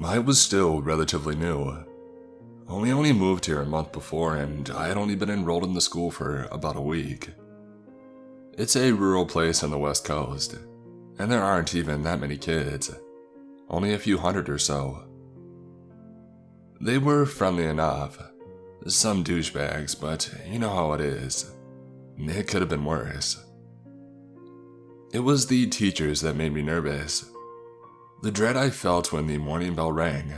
I was still relatively new. We only moved here a month before, and I had only been enrolled in the school for about a week. It's a rural place on the west coast, and there aren't even that many kids, only a few hundred or so. They were friendly enough, some douchebags, but you know how it is. It could have been worse. It was the teachers that made me nervous. The dread I felt when the morning bell rang,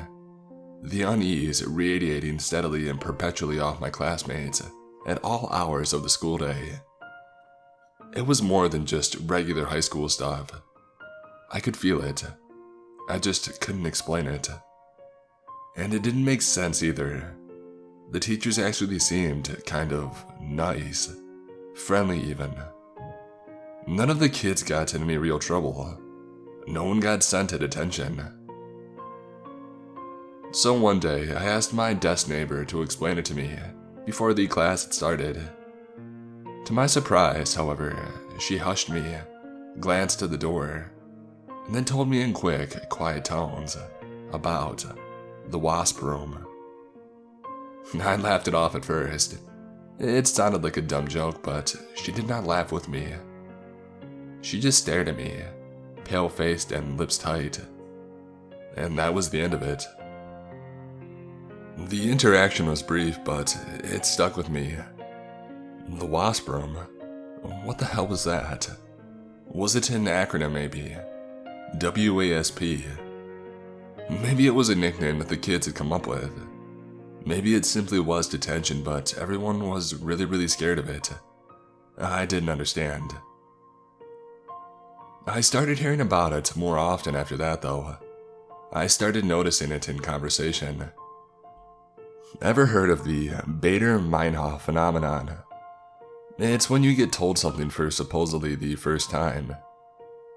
the unease radiating steadily and perpetually off my classmates at all hours of the school day. It was more than just regular high school stuff. I could feel it. I just couldn't explain it. And it didn't make sense either. The teachers actually seemed kind of nice, friendly even. None of the kids got in any real trouble. No one got sent to detention. So one day, I asked my desk neighbor to explain it to me before the class had started. To my surprise, however, she hushed me, glanced at the door, and then told me in quick, quiet tones about the Wasp room. I laughed it off at first. It sounded like a dumb joke, but she did not laugh with me. She just stared at me, pale-faced and lips tight. And that was the end of it. The interaction was brief, but it stuck with me. The Wasp room? What the hell was that? Was it an acronym maybe? WASP? Maybe it was a nickname that the kids had come up with. Maybe it simply was detention, but everyone was really scared of it. I didn't understand. I started hearing about it more often after that, though. I started noticing it in conversation. Ever heard of the Bader-Meinhof phenomenon? It's when you get told something for supposedly the first time,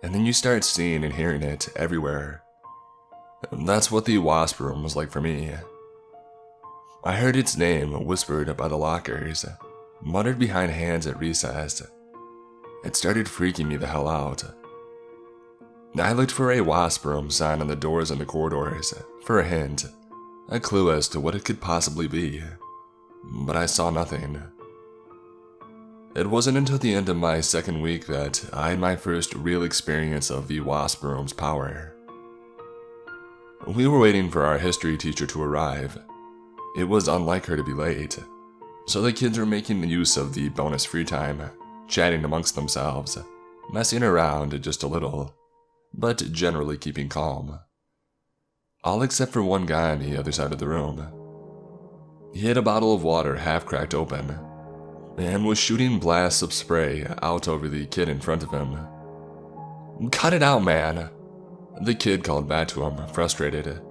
and then you start seeing and hearing it everywhere. That's what the Wasp room was like for me. I heard its name whispered by the lockers, muttered behind hands at recess. It started freaking me the hell out. I looked for a Wasp room sign on the doors and the corridors, for a hint, a clue as to what it could possibly be, but I saw nothing. It wasn't until the end of my second week that I had my first real experience of the Wasp room's power. We were waiting for our history teacher to arrive. It was unlike her to be late, so the kids were making use of the bonus free time, chatting amongst themselves, messing around just a little, but generally keeping calm. All except for one guy on the other side of the room. He had a bottle of water half cracked open, and was shooting blasts of spray out over the kid in front of him. "Cut it out, man!" The kid called back to him, frustrated,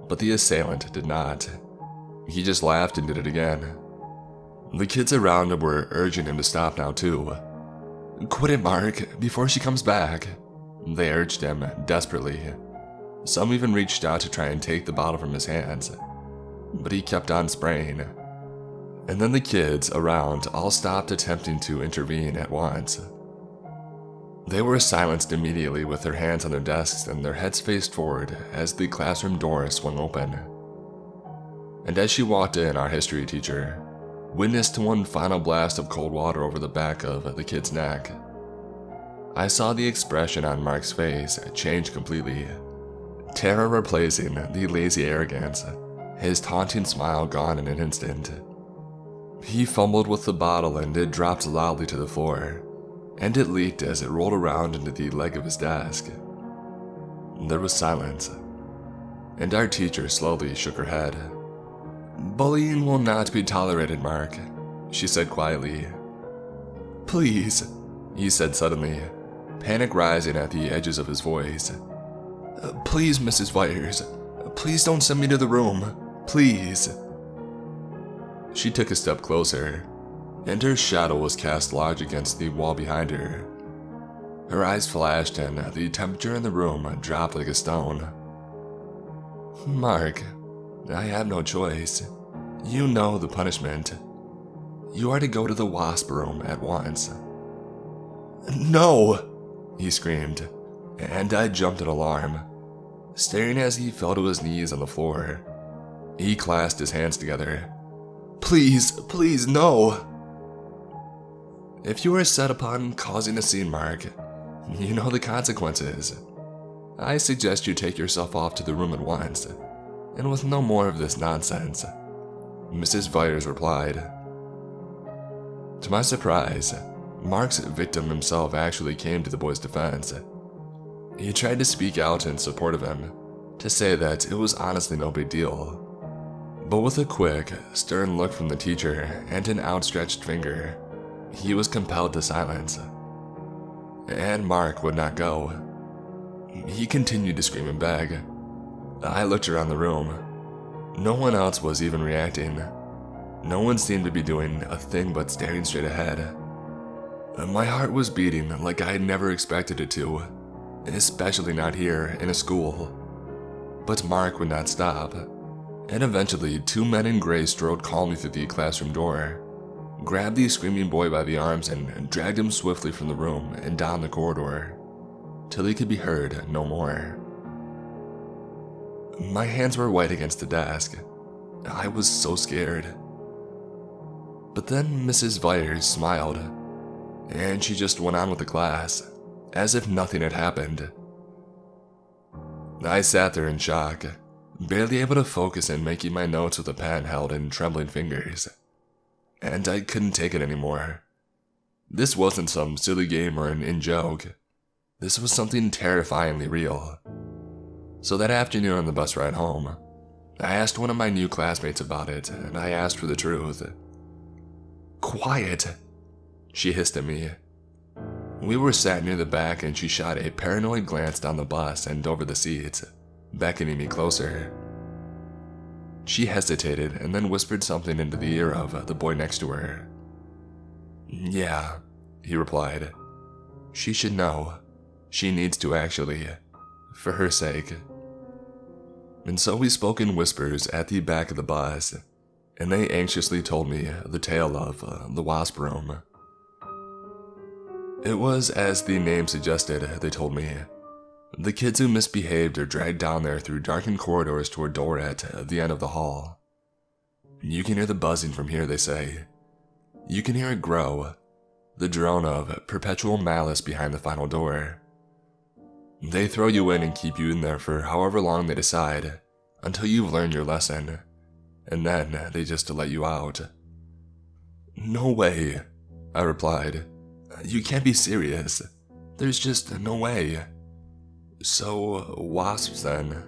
but the assailant did not. He just laughed and did it again. The kids around him were urging him to stop now too. "Quit it, Mark, before she comes back," they urged him desperately. Some even reached out to try and take the bottle from his hands, but he kept on spraying. And then the kids around all stopped attempting to intervene at once. They were silenced immediately with their hands on their desks and their heads faced forward as the classroom door swung open. And as she walked in, our history teacher witnessed one final blast of cold water over the back of the kid's neck. I saw the expression on Mark's face change completely. Terror replacing the lazy arrogance, his taunting smile gone in an instant. He fumbled with the bottle and it dropped loudly to the floor, and it leaked as it rolled around into the leg of his desk. There was silence, and our teacher slowly shook her head. "Bullying will not be tolerated, Mark," she said quietly. "Please," he said suddenly, panic rising at the edges of his voice. "Please, Mrs. Wires, please don't send me to the room, please." She took a step closer, and her shadow was cast large against the wall behind her. Her eyes flashed and the temperature in the room dropped like a stone. "Mark, I have no choice. You know the punishment. You are to go to the Wasp room at once." "No!" he screamed, and I jumped in alarm. staring as he fell to his knees on the floor. He clasped his hands together. Please, please, no! If you are set upon causing a scene, Mark, you know the consequences. I suggest you take yourself off to the room at once, and with no more of this nonsense, Mrs. Vyers replied. To my surprise, Mark's victim himself actually came to the boy's defense. He tried to speak out in support of him, to say that it was honestly no big deal. But with a quick, stern look from the teacher and an outstretched finger, he was compelled to silence. And Mark would not go. He continued to scream and beg. I looked around the room. No one else was even reacting. No one seemed to be doing a thing but staring straight ahead. My heart was beating like I had never expected it to, especially not here in a school. But Mark would not stop, and eventually 2 men in gray strode calmly through the classroom door, grabbed the screaming boy by the arms and dragged him swiftly from the room and down the corridor, till he could be heard no more. My hands were white against the desk. I was so scared. But then Mrs. Vyers smiled, and she just went on with the class, as if nothing had happened. I sat there in shock, barely able to focus in making my notes with a pen held in trembling fingers. And I couldn't take it anymore. This wasn't some silly game or an in-joke. This was something terrifyingly real. So that afternoon on the bus ride home, I asked one of my new classmates about it, and I asked for the truth. Quiet, she hissed at me. We were sat near the back and she shot a paranoid glance down the bus and over the seats, beckoning me closer. She hesitated and then whispered something into the ear of the boy next to her. Yeah, he replied. She should know. She needs to actually, for her sake. And so we spoke in whispers at the back of the bus, and they anxiously told me the tale of the Wasp room. It was as the name suggested, they told me. The kids who misbehaved are dragged down there through darkened corridors to a door at the end of the hall. You can hear the buzzing from here, they say. You can hear it grow, the drone of perpetual malice behind the final door. They throw you in and keep you in there for however long they decide, until you've learned your lesson, and then they just let you out. No way, I replied. You can't be serious. There's just no way. So, wasps then?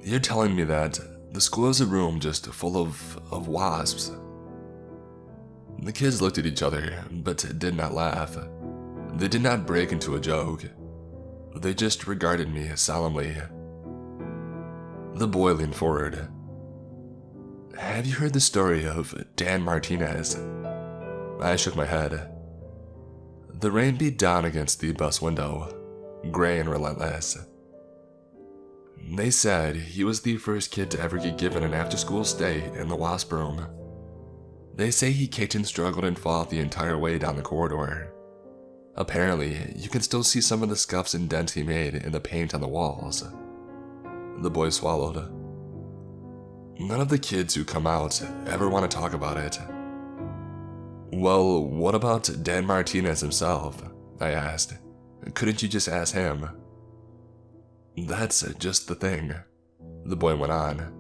You're telling me that the school is a room just full of wasps? The kids looked at each other, but did not laugh. They did not break into a joke. They just regarded me solemnly. The boy leaned forward. Have you heard the story of Dan Martinez? I shook my head. The rain beat down against the bus window, gray and relentless. They said he was the first kid to ever get given an after-school stay in the Wasp room. They say he kicked and struggled and fought the entire way down the corridor. Apparently, you can still see some of the scuffs and dents he made in the paint on the walls. The boy swallowed. None of the kids who come out ever want to talk about it. Well, what about Dan Martinez himself? I asked. Couldn't you just ask him? That's just the thing, the boy went on.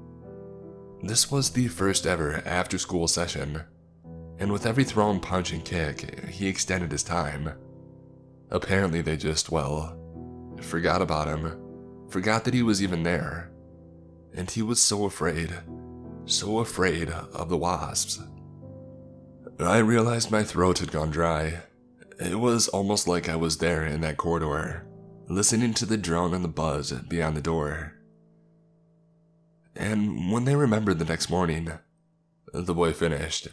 This was the first ever after-school session, and with every thrown punch and kick, he extended his time. Apparently they just, forgot about him, forgot that he was even there. And he was so afraid of the wasps. I realized my throat had gone dry. It was almost like I was there in that corridor, listening to the drone and the buzz beyond the door. And when they remembered the next morning, the boy finished.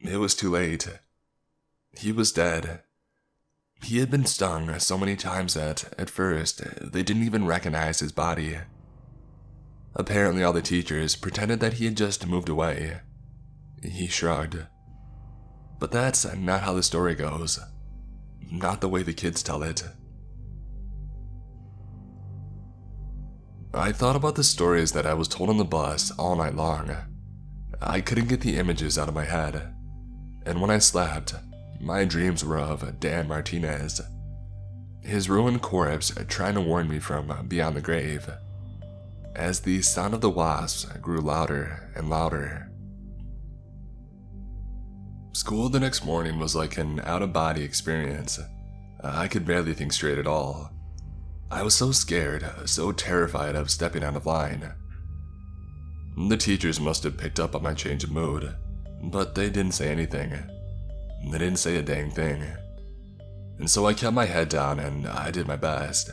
It was too late. He was dead. He had been stung so many times that, at first, they didn't even recognize his body. Apparently all the teachers pretended that he had just moved away. He shrugged. But that's not how the story goes. Not the way the kids tell it. I thought about the stories that I was told on the bus all night long. I couldn't get the images out of my head, and when I slept, my dreams were of Dan Martinez, his ruined corpse trying to warn me from beyond the grave, as the sound of the wasps grew louder and louder. School the next morning was like an out-of-body experience. I could barely think straight at all. I was so scared, so terrified of stepping out of line. The teachers must have picked up on my change of mood, but they didn't say anything. They didn't say a dang thing. And so I kept my head down and I did my best.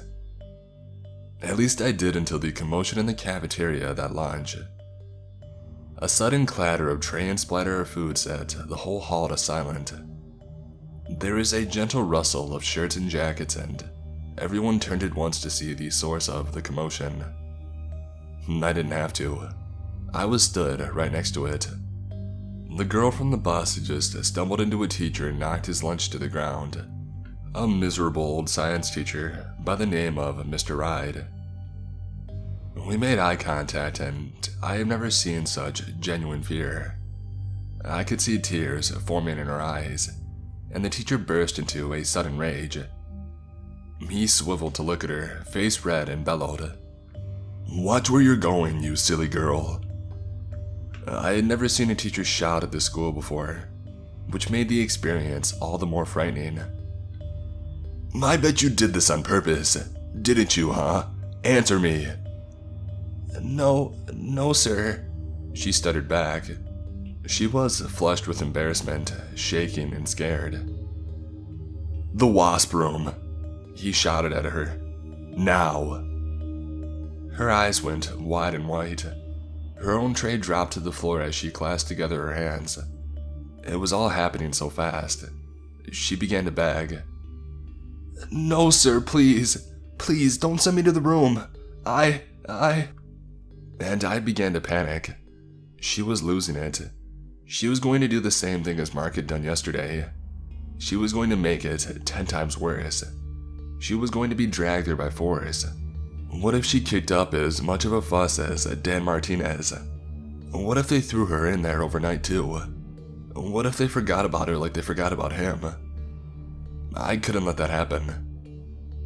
At least I did until the commotion in the cafeteria that lunch. A sudden clatter of tray and splatter of food set the whole hall to silent. There was a gentle rustle of shirts and jackets, and everyone turned at once to see the source of the commotion. I didn't have to. I was stood right next to it. The girl from the bus just stumbled into a teacher and knocked his lunch to the ground. A miserable old science teacher by the name of Mr. Ride. We made eye contact, and I have never seen such genuine fear. I could see tears forming in her eyes, and the teacher burst into a sudden rage. He swiveled to look at her, face red, and bellowed, "Watch where you're going, you silly girl." I had never seen a teacher shout at this school before, which made the experience all the more frightening. "I bet you did this on purpose, didn't you, huh? Answer me." No, sir," she stuttered back. She was flushed with embarrassment, shaking and scared. "The Wasp room," he shouted at her. "Now." Her eyes went wide and white. Her own tray dropped to the floor as she clasped together her hands. It was all happening so fast. She began to beg. "No, sir, please. Please, don't send me to the room. And I began to panic. She was losing it. She was going to do the same thing as Mark had done yesterday. She was going to make it 10 times worse. She was going to be dragged there by force. What if she kicked up as much of a fuss as Dan Martinez? What if they threw her in there overnight too? What if they forgot about her like they forgot about him? I couldn't let that happen.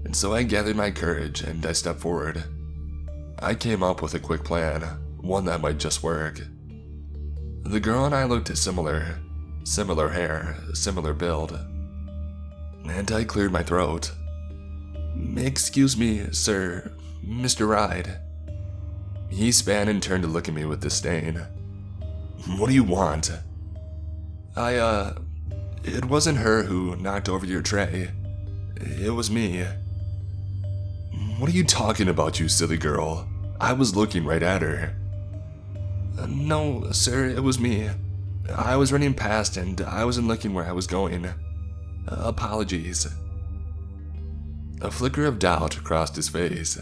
And so I gathered my courage and I stepped forward. I came up with a quick plan, one that might just work. The girl and I looked similar. Similar hair, similar build. And I cleared my throat. "Excuse me, sir, Mr. Ride." He span and turned to look at me with disdain. "What do you want?" It wasn't her who knocked over your tray. It was me." "What are you talking about, you silly girl? I was looking right at her." "No, sir, it was me. I was running past and I wasn't looking where I was going. Apologies." A flicker of doubt crossed his face.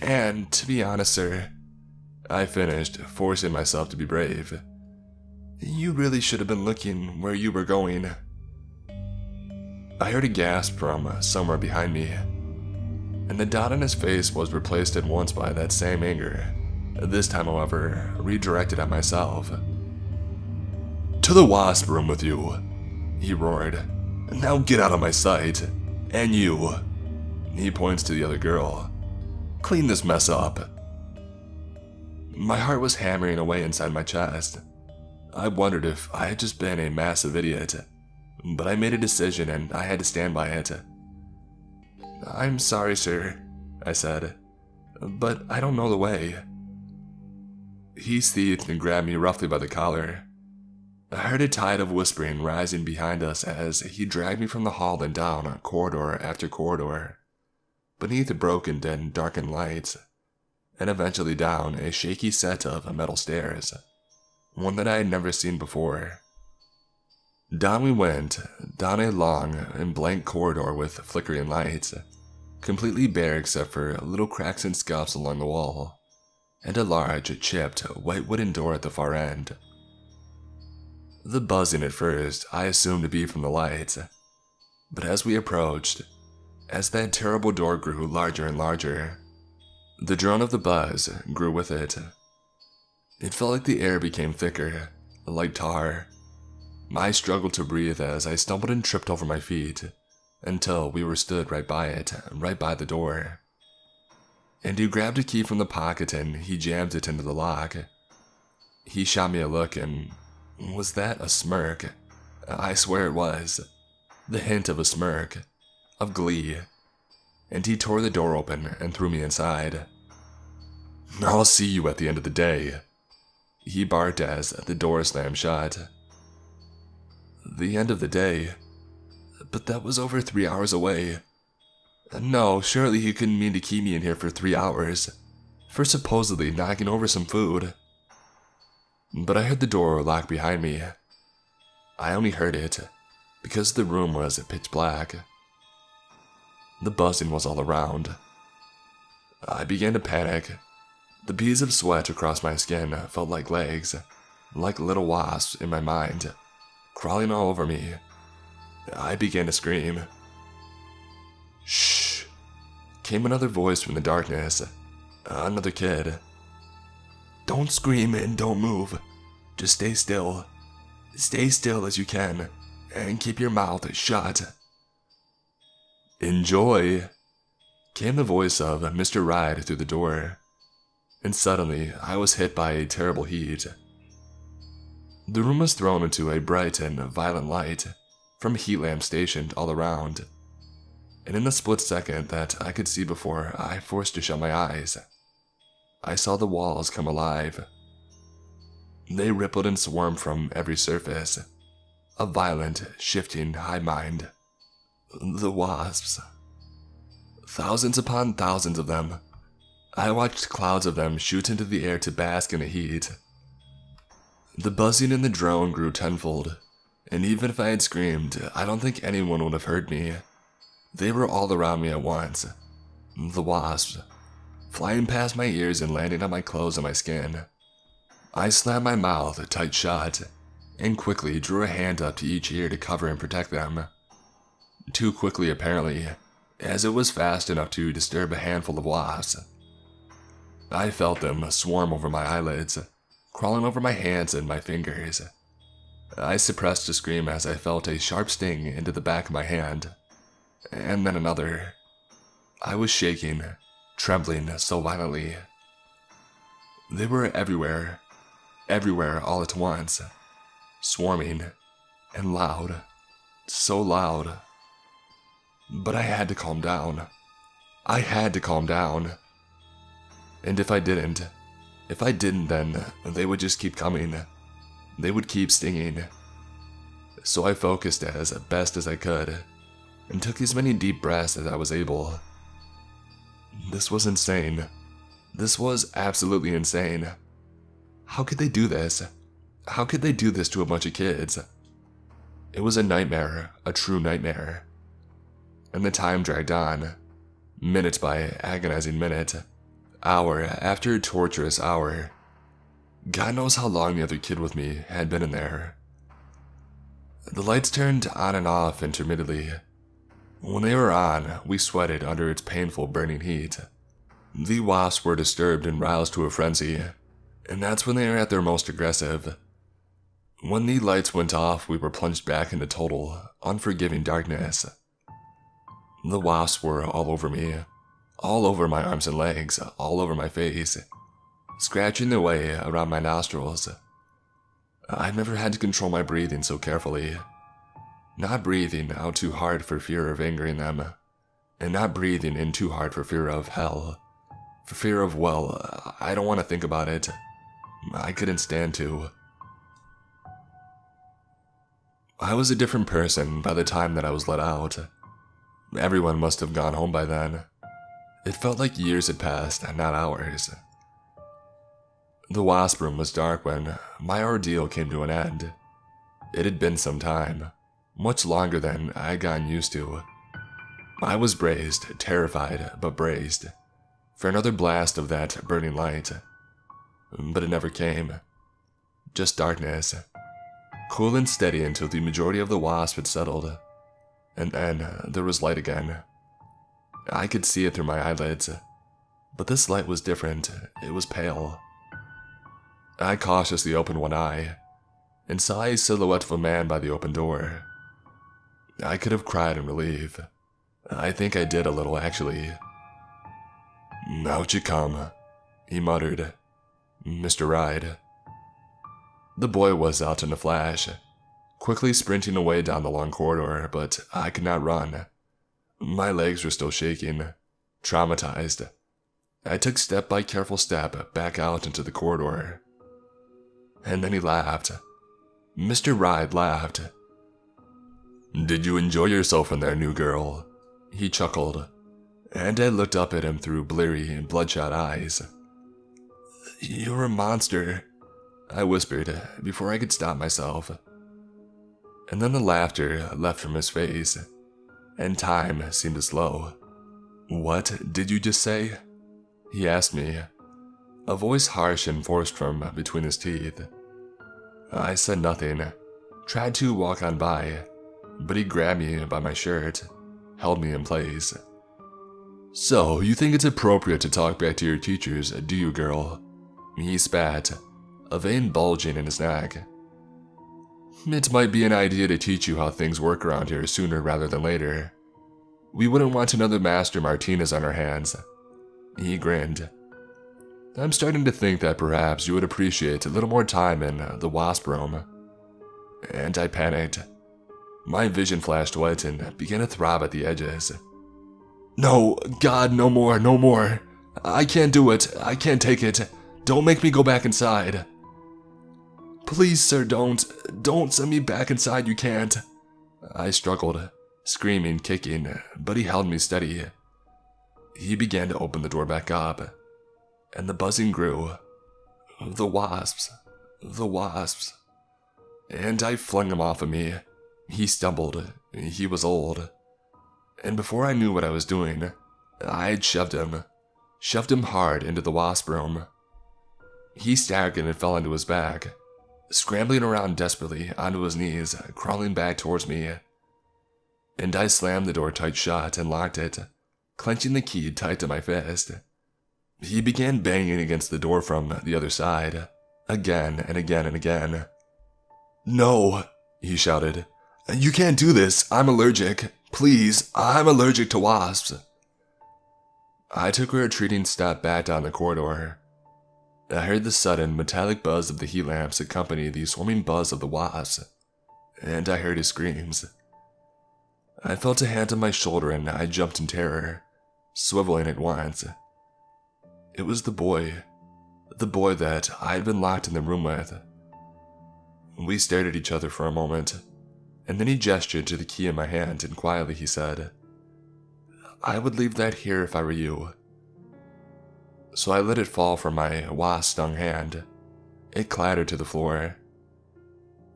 "And to be honest, sir," I finished, forcing myself to be brave, "you really should have been looking where you were going." I heard a gasp from somewhere behind me, and the doubt on his face was replaced at once by that same anger, this time, however, redirected at myself. "To the Wasp room with you," he roared. "Now get out of my sight. And you," he points to the other girl, "clean this mess up." My heart was hammering away inside my chest. I wondered if I had just been a massive idiot, but I made a decision and I had to stand by it. "I'm sorry, sir," I said, "but I don't know the way." He seethed and grabbed me roughly by the collar. I heard a tide of whispering rising behind us as he dragged me from the hall and down corridor after corridor, beneath broken and darkened lights, and eventually down a shaky set of metal stairs, one that I had never seen before. Down we went, down a long and blank corridor with flickering lights, completely bare except for little cracks and scuffs along the wall, and a large, chipped, white wooden door at the far end. The buzzing at first I assumed to be from the lights, but as we approached, as that terrible door grew larger and larger, The drone of the buzz grew with it. It felt like the air became thicker, like tar. I struggled to breathe as I stumbled and tripped over my feet, until we were stood right by it, right by the door. And he grabbed a key from the pocket and he jammed it into the lock. He shot me a look and... was that a smirk? I swear it was. The hint of a smirk. Of glee. And he tore the door open and threw me inside. "I'll see you at the end of the day," he barked as the door slammed shut. The end of the day? But that was over 3 hours away. No, surely he couldn't mean to keep me in here for 3 hours, for supposedly knocking over some food. But I heard the door lock behind me. I only heard it because the room was pitch black. The buzzing was all around. I began to panic. The beads of sweat across my skin felt like legs, like little wasps in my mind, crawling all over me. I began to scream. "Shh," came another voice from the darkness. Another kid. "Don't scream and don't move. Just stay still. Stay still as you can, and keep your mouth shut." "Enjoy," came the voice of Mr. Ride through the door. And suddenly, I was hit by a terrible heat. The room was thrown into a bright and violent light from heat lamps stationed all around. And in the split second that I could see before I forced to shut my eyes, I saw the walls come alive. They rippled and swarmed from every surface. A violent, shifting hive mind. The wasps. Thousands upon thousands of them. I watched clouds of them shoot into the air to bask in the heat. The buzzing in the drone grew tenfold, and even if I had screamed, I don't think anyone would have heard me. They were all around me at once. The wasps, flying past my ears and landing on my clothes and my skin. I slammed my mouth tight shut, and quickly drew a hand up to each ear to cover and protect them. Too quickly apparently, as it was fast enough to disturb a handful of wasps. I felt them swarm over my eyelids, crawling over my hands and my fingers. I suppressed a scream as I felt a sharp sting into the back of my hand, and then another. I was shaking, trembling so violently. They were everywhere all at once, swarming, and loud, so loud. But I had to calm down. I had to calm down. And if I didn't, then they would just keep coming. They would keep stinging. So I focused as best as I could, and took as many deep breaths as I was able. This was insane. This was absolutely insane. How could they do this? How could they do this to a bunch of kids? It was a nightmare, a true nightmare. And the time dragged on, minute by agonizing minute, hour after torturous hour. God knows how long the other kid with me had been in there. The lights turned on and off intermittently. When they were on, we sweated under its painful burning heat. The wasps were disturbed and roused to a frenzy, and that's when they are at their most aggressive. When the lights went off, we were plunged back into total, unforgiving darkness. The wasps were all over me, all over my arms and legs, all over my face, scratching their way around my nostrils. I've never had to control my breathing so carefully. Not breathing out too hard for fear of angering them, and not breathing in too hard for fear of hell. For fear of, well, I don't want to think about it. I couldn't stand to. I was a different person by the time that I was let out. Everyone must have gone home by then. It felt like years had passed, not hours. The wasp room was dark when my ordeal came to an end. It had been some time, much longer than I had gotten used to. I was braced, terrified, but braced, for another blast of that burning light. But it never came. Just darkness. Cool and steady until the majority of the wasp had settled. And then there was light again. I could see it through my eyelids. But this light was different. It was pale. I cautiously opened one eye and saw a silhouette of a man by the open door. I could have cried in relief. I think I did a little, actually. "Out you come," he muttered. "Mr. Ride." The boy was out in a flash, quickly sprinting away down the long corridor, but I could not run. My legs were still shaking, traumatized. I took step by careful step back out into the corridor. And then he laughed. Mr. Ride laughed. "Did you enjoy yourself in there, new girl?" He chuckled, and I looked up at him through bleary, bloodshot eyes. "You're a monster," I whispered before I could stop myself. And then the laughter left from his face, and time seemed to slow. "What did you just say?" he asked me, a voice harsh and forced from between his teeth. I said nothing, tried to walk on by, but he grabbed me by my shirt, held me in place. "So, you think it's appropriate to talk back to your teachers, do you, girl?" He spat, a vein bulging in his neck. "It might be an idea to teach you how things work around here sooner rather than later. We wouldn't want another Master Martinez on our hands." He grinned. "I'm starting to think that perhaps you would appreciate a little more time in the Wasp room." And I panicked. My vision flashed white and began to throb at the edges. "No, God, no more, no more. I can't do it. I can't take it. Don't make me go back inside." "Please, sir, don't send me back inside, you can't." I struggled, screaming, kicking, but he held me steady. He began to open the door back up, and the buzzing grew. The wasps. And I flung him off of me. He stumbled. He was old. And before I knew what I was doing, I had shoved him hard into the wasp room. He staggered and fell onto his back, scrambling around desperately onto his knees, crawling back towards me. And I slammed the door tight shut and locked it, clenching the key tight to my fist. He began banging against the door from the other side, again and again and again. "No," he shouted. "You can't do this. I'm allergic. Please, I'm allergic to wasps." I took a retreating step back down the corridor. I heard the sudden metallic buzz of the heat lamps accompany the swarming buzz of the wasps, and I heard his screams. I felt a hand on my shoulder and I jumped in terror, swiveling at once. It was the boy that I had been locked in the room with. We stared at each other for a moment, and then he gestured to the key in my hand and quietly he said, "I would leave that here if I were you." So I let it fall from my wasp-stung hand. It clattered to the floor.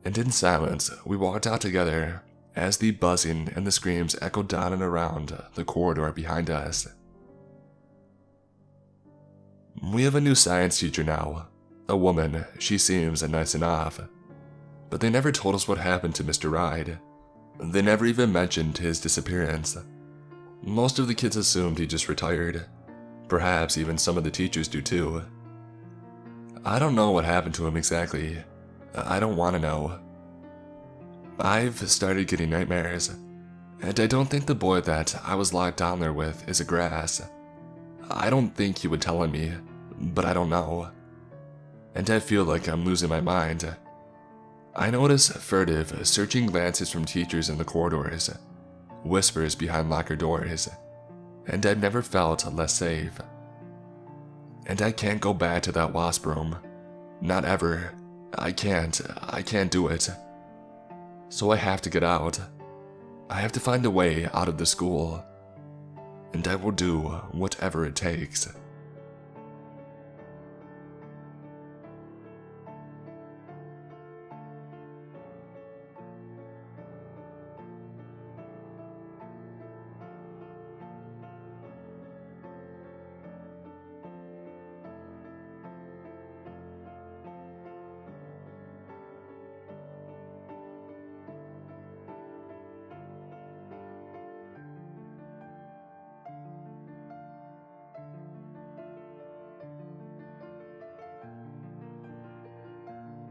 And in silence, we walked out together as the buzzing and the screams echoed down and around the corridor behind us. We have a new science teacher now. A woman. She seems nice enough. But they never told us what happened to Mr. Ride. They never even mentioned his disappearance. Most of the kids assumed he just retired. Perhaps even some of the teachers do too. I don't know what happened to him exactly. I don't want to know. I've started getting nightmares, and I don't think the boy that I was locked down there with is a grass. I don't think he would tell on me, but I don't know. And I feel like I'm losing my mind. I notice furtive, searching glances from teachers in the corridors, whispers behind locker doors, and I've never felt less safe. And I can't go back to that wasp room. Not ever. I can't do it. So I have to get out. I have to find a way out of the school. And I will do whatever it takes.